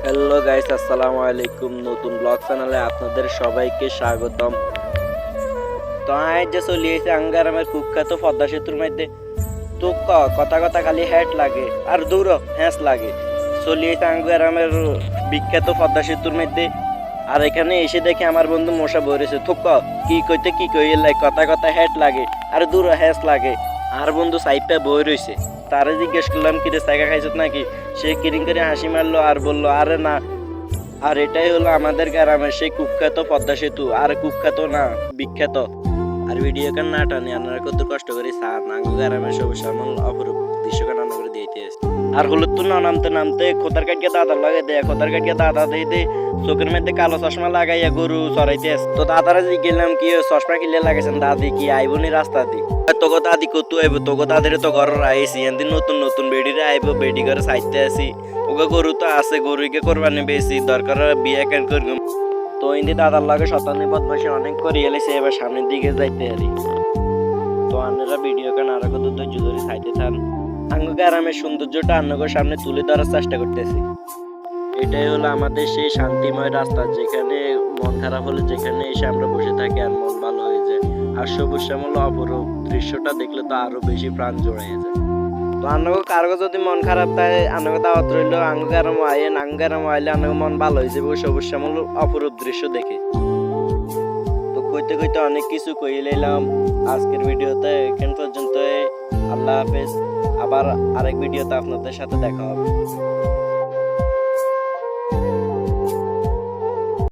Hello guys, আসসালামু আলাইকুম। নতুন ব্লগ চ্যানেলে আপনাদের সবাইকে স্বাগতম। তো আজ যে চলে এসে আঙ্গারামের কুখ্যাত পদ্মা সেতুর মধ্যে তো কথা কথা খালি হ্যাট লাগে আর দূর হ্যাঁস লাগে। চলে এসে আঙ্গারামের বিখ্যাত পদ্মা সেতুর মধ্যে, আর এখানে এসে দেখে আমার বন্ধু মশা বলেছে থুক কি কইতে কি কইলে কথা কথা হ্যাট লাগে আর দূর হ্যাঁস লাগে। আর বন্ধু সাইডটা বই রয়েছে, তারে জিজ্ঞেস করলাম কিরে সাইকা খাইছত নাকি, সে কিরিং করে হাসি মারলো আর বললো আরে না। আর এটাই হলো আমাদের গ্রামের সেই কুখ্যাত পদ্মা সেতু, আর কুখ্যাত না বিখ্যাত। আর ভিডিও কান না টানি আপনারা কত কষ্ট করে সার নাঙ্গু গ্রামের সবুজ শ্যামল অপরূপ দৃশ্যকে রান্না করে দিতে আসে। আর হলুদ তো না নামতে নামতে খোতার কাটিয়ে দাদা লাগে দেয়, খোতার কাটিয়ে দাদা দিয়ে চোখের মধ্যে কালো চশমা লাগাইয়া গরু চড়াইতে আসে। তো দাদারা যে গেলাম কি চশমা কিনলে লাগাইছেন দাদি কি আইবনি রাস্তা দি তোকে দাদি কত আইব, তোকে দাদের তো ঘর আইসি এমনি নতুন নতুন বেডিরে আইব, বেডি করে সাইতে আসি। ওকে গরু তো আছে, গরুকে কোরবানি বেশি দরকার বিয়ে কেন করব। তো ইন্দি দাদার লাগে শতানি বদমাসি অনেক করে এলেছে, এবার সামনের দিকে যাইতে পারি। তো আপনারা ভিডিও কেন আরো কত ধৈর্য ধরে সাইতে থান। আঙ্গ গ্রামের সৌন্দর্যটা আন্নগর সামনে তুলে ধরার চেষ্টা করতেছি। এটাই হলো আমাদের সেই শান্তিময় রাস্তা, যেখানে মন খারাপ হলে যেখানে এসে আমরা বসে থাকি আর মন ভালো হয়ে যায়। আর সবুজ শ্যামল অপরূপ দৃশ্যটা দেখলে তো আরো বেশি প্রাণ জড়িয়ে যায়। তো আন্নগো কারো যদি মন খারাপ থাকে আন্নগো দাওয়াত রইল, আঙ্গারাম আইয়েন, আঙ্গারাম আইলে আন্নগো মন ভালো হয়ে যাবে সবুজ শ্যামল অপরূপ দৃশ্য দেখে। তো কইতে কইতে অনেক কিছু কই লাইলাম আজকের ভিডিওতে, এখান পর্যন্ত। আল্লাহ হাফেজ, আবার আরেক ভিডিওতে আপনাদের সাথে দেখা হবে।